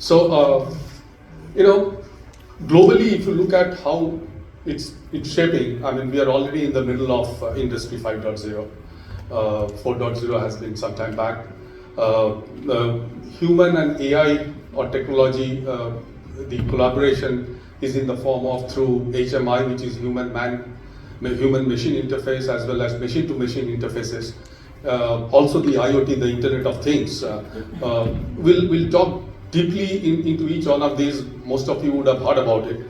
So, you know, globally, if you look at how it's shaping, I mean, we are already in the middle of Industry 5.0. 4.0 has been some time back. Human and AI or technology, the collaboration is in the form of through HMI, which is human-machine interface, as well as machine-to-machine interfaces. Also the IoT, the Internet of Things. We'll talk deeply into each one of these. Most of you would have heard about it.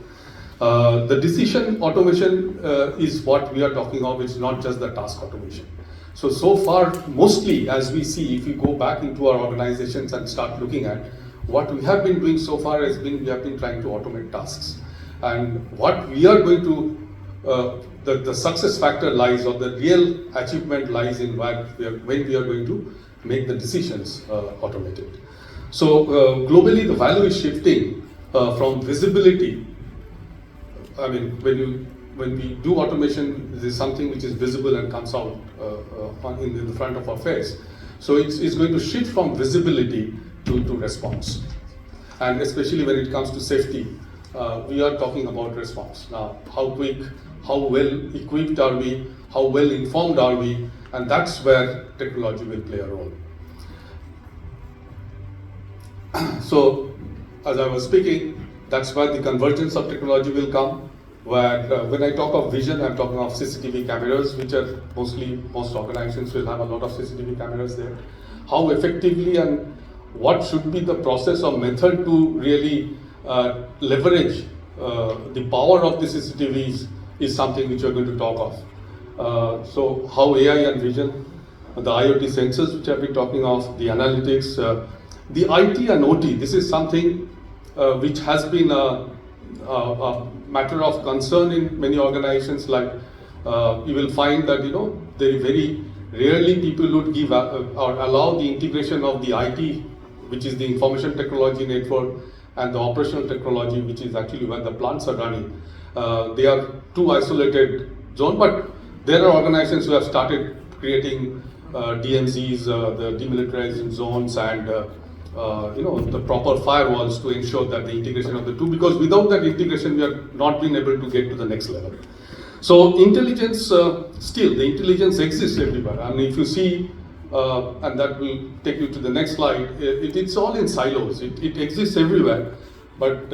The decision automation is what we are talking of. It's not just the task automation. So far, mostly as we see, if we go back into our organizations and start looking at what we have been doing so far has been, we have been trying to automate tasks. And what we are going to, the success factor lies, or the real achievement lies in when we are going to make the decisions automated. So globally, the value is shifting from visibility. I mean, when we do automation, this is something which is visible and comes out in the front of our face. So it's going to shift from visibility to response. And especially when it comes to safety, we are talking about response. Now, how quick, how well equipped are we, how well informed are we, and that's where technology will play a role. So, as I was speaking, that's where the convergence of technology will come. Where when I talk of vision, I'm talking of CCTV cameras, which are most organizations will have a lot of CCTV cameras there. How effectively and what should be the process or method to really leverage the power of the CCTVs is something which we're going to talk of. So how AI and vision, the IoT sensors which I've been talking of, the analytics, the IT and OT, this is something which has been a matter of concern in many organizations. Like you will find that very rarely people would give or allow the integration of the IT, which is the information technology network, and the operational technology, which is actually when the plants are running. They are two isolated zones, but there are organizations who have started creating DMZs, the demilitarized zones, and the proper firewalls to ensure that the integration of the two, because without that integration, we are not being able to get to the next level. So intelligence, still, the intelligence exists everywhere. I mean, if you see, and that will take you to the next slide, it's all in silos. It exists everywhere, but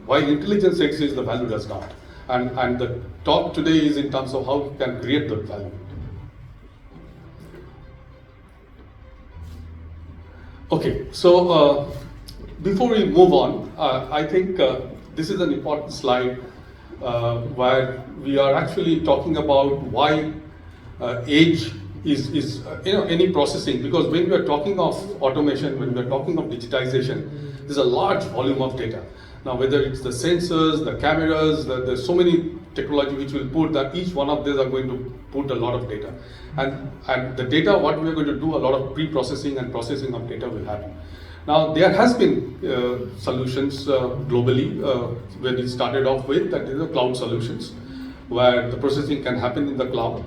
while intelligence exists, the value does not. And the talk today is in terms of how we can create that value. Okay, so before we move on, I think this is an important slide where we are actually talking about why age is any processing, because when we are talking of automation, when we are talking of digitization, there's a large volume of data. Now, whether it's the sensors, the cameras, there's so many technology which will put that each one of these are going to put a lot of data. And the data, what we are going to do, a lot of pre-processing and processing of data will happen. Now, there has been solutions globally when it started off with, that is the cloud solutions, where the processing can happen in the cloud.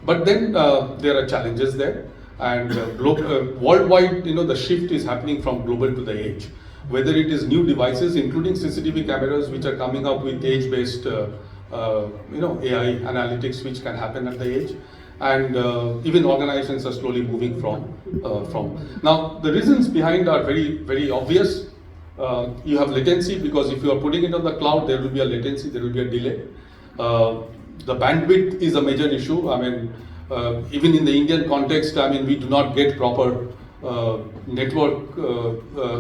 But then there are challenges there. And worldwide, the shift is happening from global to the edge. Whether it is new devices, including CCTV cameras, which are coming up with age-based, AI analytics, which can happen at the edge, and even organizations are slowly moving from. Now, the reasons behind are very, very obvious. You have latency, because if you are putting it on the cloud, there will be a latency, there will be a delay. The bandwidth is a major issue. I mean, even in the Indian context, I mean, we do not get proper network,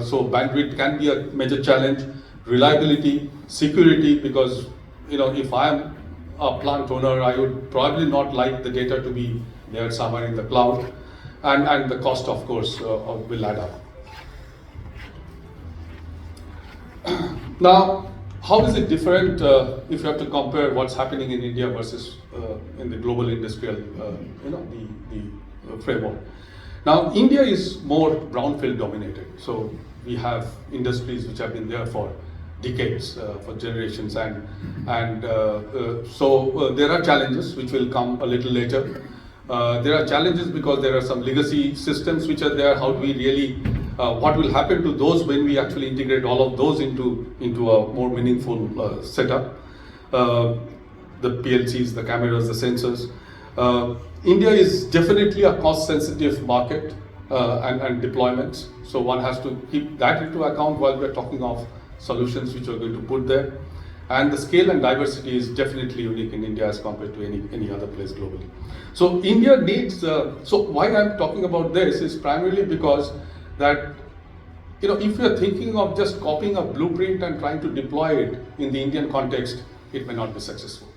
so bandwidth can be a major challenge. Reliability, security, because if I am a plant owner, I would probably not like the data to be there somewhere in the cloud, and the cost, of course, will add up. Now, how is it different if you have to compare what's happening in India versus in the global industrial, the framework? Now, India is more brownfield dominated. So we have industries which have been there for decades, for generations, and so there are challenges which will come a little later. There are challenges because there are some legacy systems which are there. How do we really What will happen to those when we actually integrate all of those into a more meaningful setup? The PLCs, the cameras, the sensors. India is definitely a cost-sensitive market and deployments. So one has to keep that into account while we're talking of solutions which are going to put there. And the scale and diversity is definitely unique in India as compared to any other place globally. So India needs, so why I'm talking about this is primarily because that, if you're thinking of just copying a blueprint and trying to deploy it in the Indian context, it may not be successful.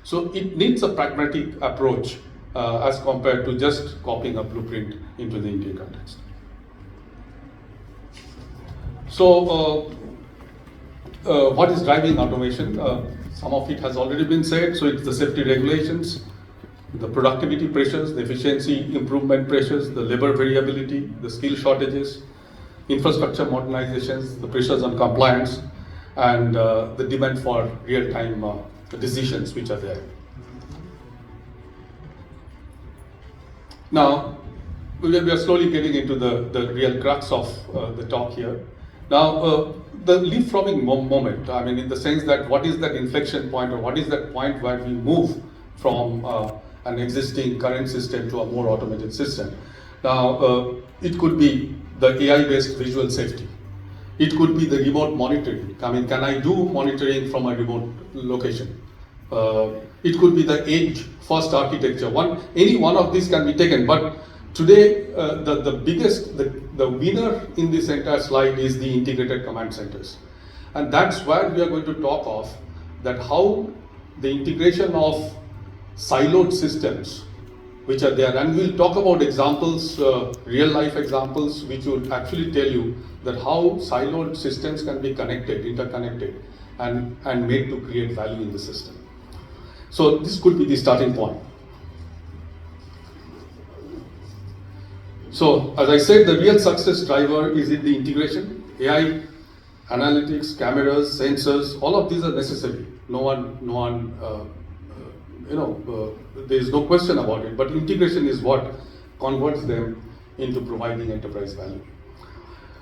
So it needs a pragmatic approach as compared to just copying a blueprint into the Indian context. So what is driving automation? Some of it has already been said. So it's the safety regulations, the productivity pressures, the efficiency improvement pressures, the labor variability, the skill shortages, infrastructure modernizations, the pressures on compliance, and the demand for real-time decisions which are there. Now, we are slowly getting into the real crux of the talk here. Now, the leapfrogging moment, I mean, in the sense that what is that inflection point, or what is that point where we move from an existing current system to a more automated system? Now, it could be the AI-based visual safety. It could be the remote monitoring. I mean, can I do monitoring from a remote location? It could be the edge-first architecture. Any one of these can be taken, but today, the winner in this entire slide is the integrated command centers. And that's where we are going to talk of that how the integration of siloed systems, which are there, and we'll talk about examples, real life examples, which will actually tell you that how siloed systems can be connected, interconnected, and made to create value in the system. So this could be the starting point. So, as I said, the real success driver is in the integration. AI, analytics, cameras, sensors, all of these are necessary. There is no question about it, but integration is what converts them into providing enterprise value.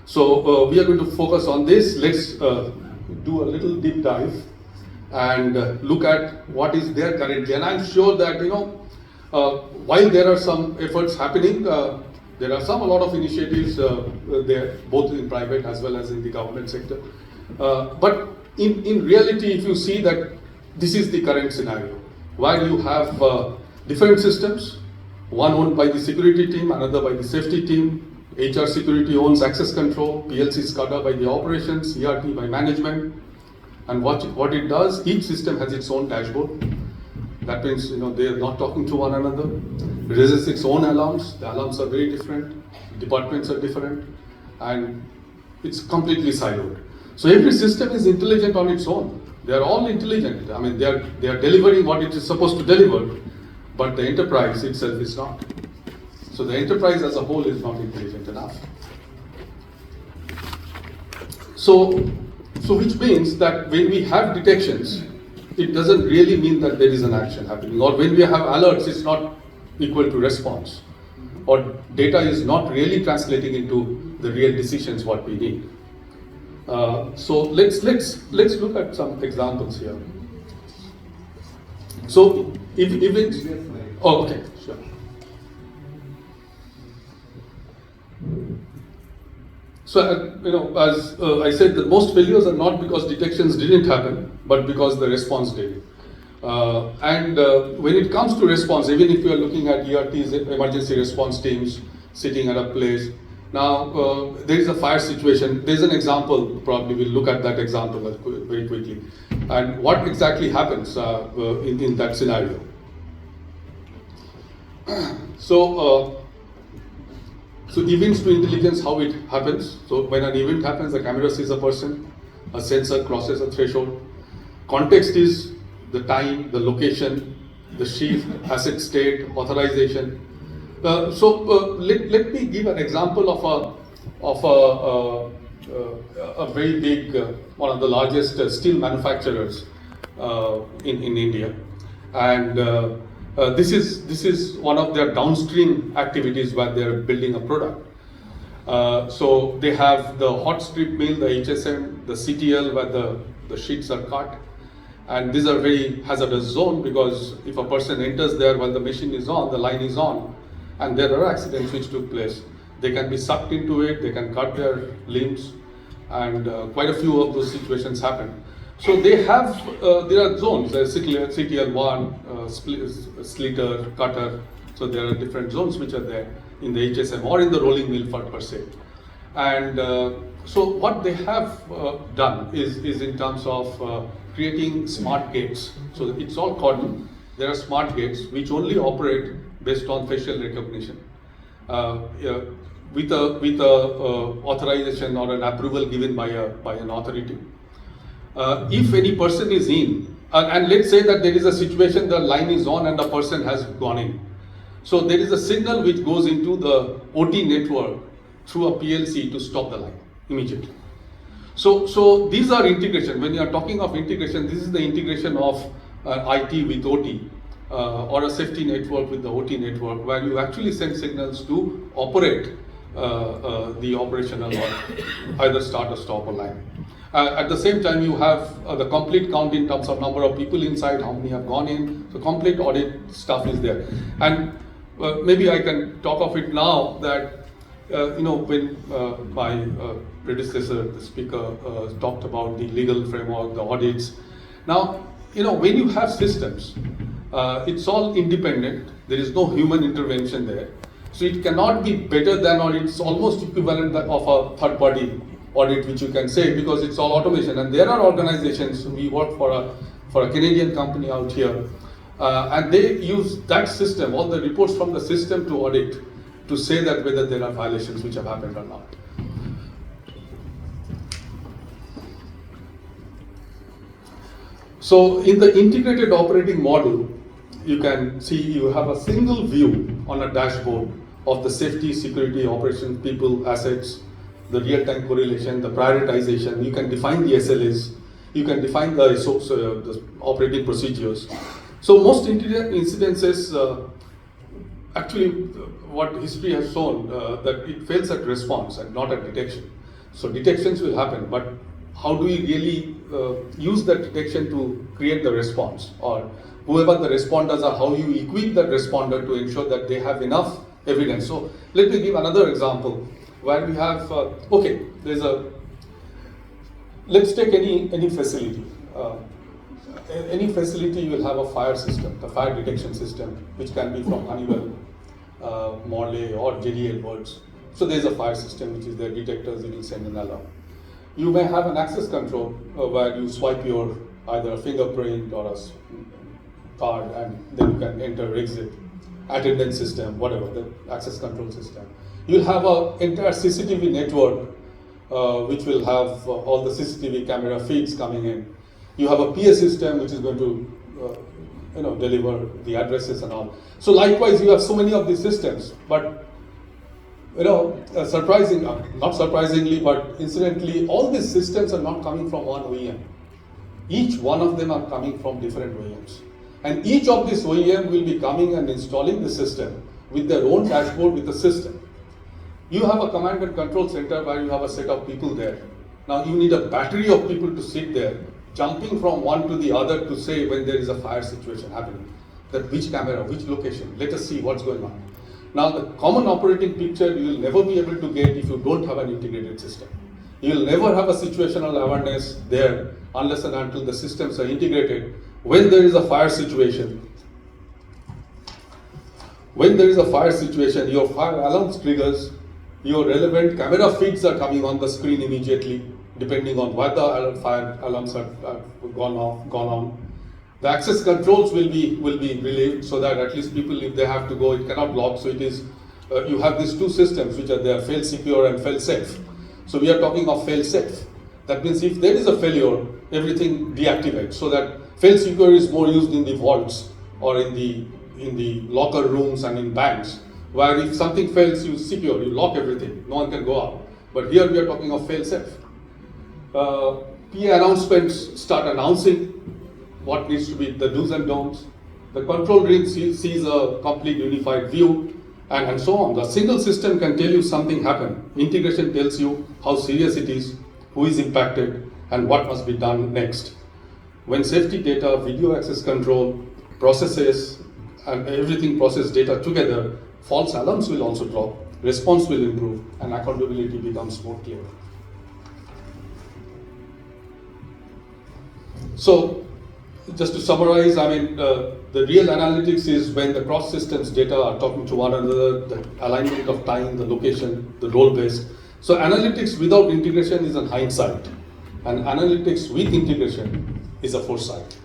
So, we are going to focus on this. Let's do a little deep dive and look at what is there currently. And I'm sure that, while there are some efforts happening, there are a lot of initiatives there, both in private as well as in the government sector. But in reality, if you see that this is the current scenario, where you have different systems, one owned by the security team, another by the safety team, HR security owns access control, PLC SCADA by the operations, ERP by management. And what it does, each system has its own dashboard. That means, they are not talking to one another. It raises its own alarms. The alarms are very different. Departments are different. And it's completely siloed. So every system is intelligent on its own. They are all intelligent. I mean, they are delivering what it is supposed to deliver, but the enterprise itself is not. So the enterprise as a whole is not intelligent enough. So which means that when we have detections, it doesn't really mean that there is an action happening. Or when we have alerts, it's not equal to response. Or data is not really translating into the real decisions what we need. So let's look at some examples here. So if it's okay, sure. So as I said, that most failures are not because detections didn't happen, but because the response did. When it comes to response, even if you are looking at ERTs, emergency response teams sitting at a place. Now, there is a fire situation. There's an example, probably we'll look at that example very quickly. And what exactly happens in that scenario. So events to intelligence, how it happens. So when an event happens, the camera sees a person, a sensor crosses a threshold. Context is the time, the location, the shift, asset state, authorization. Let me give an example of a very big, one of the largest steel manufacturers in India, and this is one of their downstream activities where they are building a product. So they have the hot strip mill, the HSM, the CTL where the sheets are cut. And these are very hazardous zone because if a person enters there while the machine is on, the line is on, and there are accidents which took place. They can be sucked into it, they can cut their limbs, and quite a few of those situations happen. So they have, there are zones, there's CTL1, slitter, cutter, so there are different zones which are there in the HSM or in the rolling mill per se. And so what they have done is in terms of creating smart gates. So it's all cordon. There are smart gates which only operate based on facial recognition. With a authorization or an approval given by an authority. If any person is in, and let's say that there is a situation, the line is on and the person has gone in. So there is a signal which goes into the OT network through a PLC to stop the line immediately. So these are integration. When you are talking of integration, this is the integration of IT with OT or a safety network with the OT network, where you actually send signals to operate the operational or either start or stop a line. At the same time, you have the complete count in terms of number of people inside, how many have gone in. So complete audit stuff is there. And maybe I can talk of it now that when my predecessor, the speaker, talked about the legal framework, the audits. Now, when you have systems, it's all independent. There is no human intervention there. So it cannot be better than, or it's almost equivalent of a third-party audit, which you can say, because it's all automation. And there are organizations, we work for a Canadian company out here, and they use that system, all the reports from the system to audit, to say that whether there are violations which have happened or not. So in the integrated operating model, you can see you have a single view on a dashboard of the safety, security, operations, people, assets, the real-time correlation, the prioritization. You can define the SLAs, you can define the operating procedures. So most incidences, actually what history has shown, that it fails at response and not at detection. So detections will happen, but how do we really use that detection to create the response, or whoever the responders are, how you equip that responder to ensure that they have enough evidence. So let me give another example where we have, let's take any facility. Any facility, you will have a fire system, the fire detection system, which can be from Honeywell, Morley, or JD Edwards. So there's a fire system which is there, detectors, it will send an alarm. You may have an access control where you swipe your either a fingerprint or a card, and then you can enter, exit, attendance system, whatever, the access control system. You'll have an entire CCTV network which will have all the CCTV camera feeds coming in. You have a PA system which is going to deliver the addresses and all. So likewise, you have so many of these systems, but not surprisingly, but incidentally, all these systems are not coming from one OEM. Each one of them are coming from different OEMs. And each of these OEM will be coming and installing the system with their own dashboard with the system. You have a command and control center where you have a set of people there. Now you need a battery of people to sit there, jumping from one to the other to say when there is a fire situation happening, that which camera, which location, let us see what's going on. Now the common operating picture you will never be able to get if you don't have an integrated system. You will never have a situational awareness there unless and until the systems are integrated. When there is a fire situation, your fire alarms triggers, your relevant camera feeds are coming on the screen immediately, depending on what the fire alarms are gone on. The access controls will be relieved so that at least people, if they have to go, it cannot lock. So it is, you have these two systems which are there, fail secure and fail safe. So we are talking of fail safe. That means if there is a failure, everything deactivates. So that fail secure is more used in the vaults or in the locker rooms and in banks, where if something fails, you secure, you lock everything, no one can go out. But here we are talking of fail safe. PA announcements start announcing what needs to be the do's and don'ts. The control room sees a complete unified view. and so on. The single system can tell you something happened. Integration tells you how serious it is, who is impacted, and what must be done next. When safety data, video access control, processes, and everything process data together, false alarms will also drop, response will improve, and accountability becomes more clear. So, just to summarize, I mean, the real analytics is when the cross systems data are talking to one another, the alignment of time, the location, the role based. So analytics without integration is a hindsight, and analytics with integration is a foresight.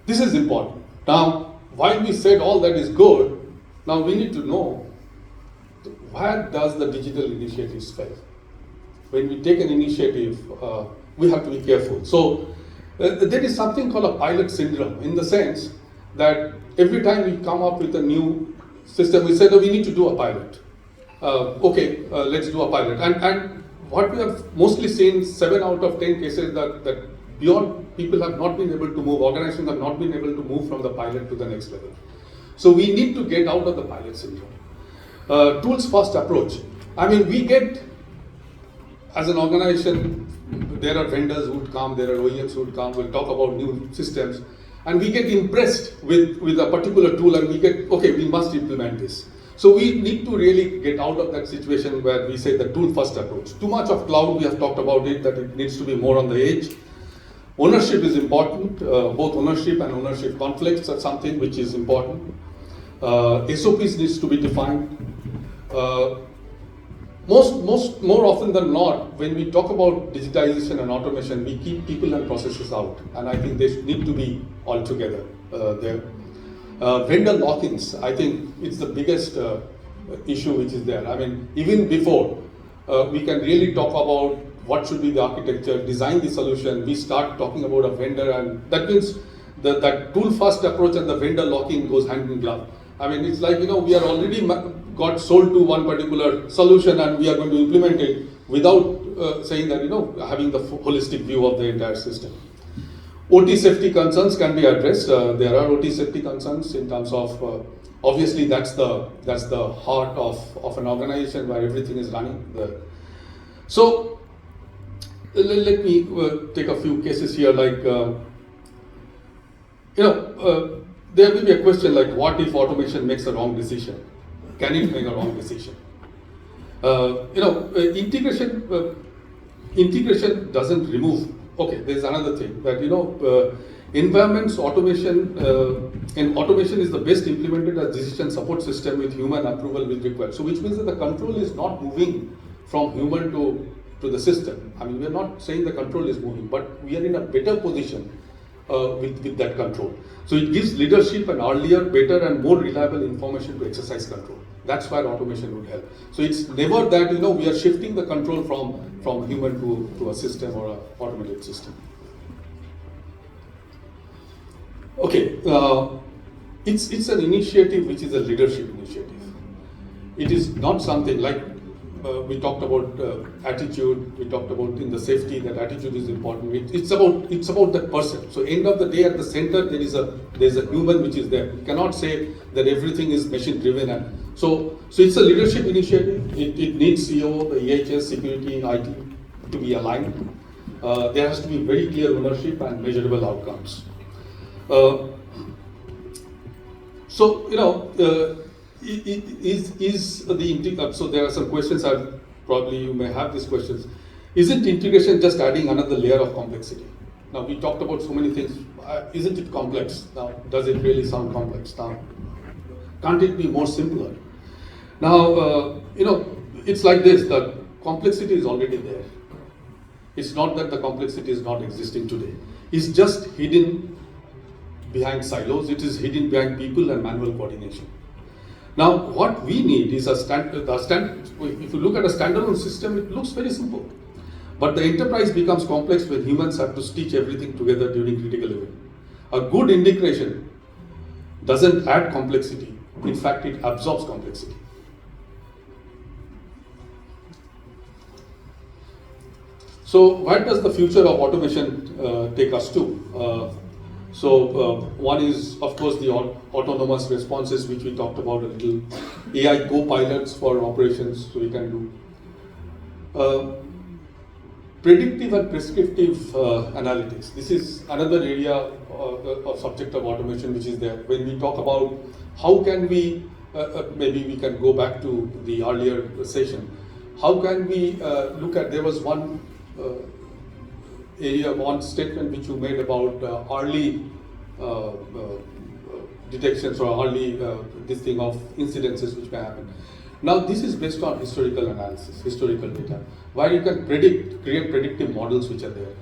This is important. Now, while we said all that is good, now we need to know where does the digital initiatives fail. When we take an initiative, we have to be careful. So there is something called a pilot syndrome, in the sense that every time we come up with a new system, we say that we need to do a pilot. Let's do a pilot. And what we have mostly seen, 7 out of 10 cases that beyond people have not been able to move, organizations have not been able to move from the pilot to the next level. So we need to get out of the pilot syndrome. Tools first approach. I mean, we get, as an organization, there are vendors who would come, there are OEMs who would come, we'll talk about new systems, and we get impressed with a particular tool, and we get, okay, we must implement this. So we need to really get out of that situation where we say the tool first approach. Too much of cloud, we have talked about it, that it needs to be more on the edge. Ownership is important, both ownership and ownership conflicts are something which is important. SOPs needs to be defined. More often than not, when we talk about digitization and automation, we keep people and processes out, and I think they need to be all together there. Vendor lock-ins, I think it's the biggest issue which is there. I mean, even before, we can really talk about what should be the architecture, design the solution, we start talking about a vendor, and that means that tool-first approach and the vendor lock-in goes hand in glove. I mean, it's like, we are already got sold to one particular solution and we are going to implement it without saying that, having the holistic view of the entire system. OT safety concerns can be addressed. There are OT safety concerns in terms of, obviously that's the heart of an organization where everything is running. So let me take a few cases here, like, there will be a question like, what if automation makes a wrong decision? Can it make a wrong decision? Integration doesn't remove. Okay, there's another thing that environments automation and automation is the best implemented as decision support system with human approval will require. So which means that the control is not moving from human to the system. I mean, we are not saying the control is moving, but we are in a better position with that control. So it gives leadership an earlier, better and more reliable information to exercise control. That's where automation would help. So it's never that we are shifting the control from human to a system or an automated system. Okay, it's an initiative which is a leadership initiative. It is not something like we talked about attitude. We talked about in the safety that attitude is important. It's about that person. So end of the day, at the center there's a human which is there. You cannot say that everything is machine driven. And so it's a leadership initiative. It needs CEO, the EHS, security, IT to be aligned. There has to be very clear ownership and measurable outcomes. So there are some questions. Probably you may have these questions. Isn't integration just adding another layer of complexity? Now we talked about so many things. Isn't it complex? Now does it really sound complex? Now can't it be more simpler? Now it's like this. The complexity is already there. It's not that the complexity is not existing today. It's just hidden behind silos. It is hidden behind people and manual coordination. Now, what we need is if you look at a standalone system, it looks very simple. But the enterprise becomes complex when humans have to stitch everything together during critical event. A good integration doesn't add complexity. In fact, it absorbs complexity. So, where does the future of automation take us to? So one is, of course, the autonomous responses, which we talked about a little. AI co-pilots for operations, so we can do. Predictive and prescriptive analytics. This is another area of subject of automation which is there. When we talk about how can we, maybe we can go back to the earlier session, how can we look at, there was one area, one statement which you made about early detections or early this thing of incidences which may happen. Now this is based on historical analysis, historical data, where you can predict, create predictive models which are there.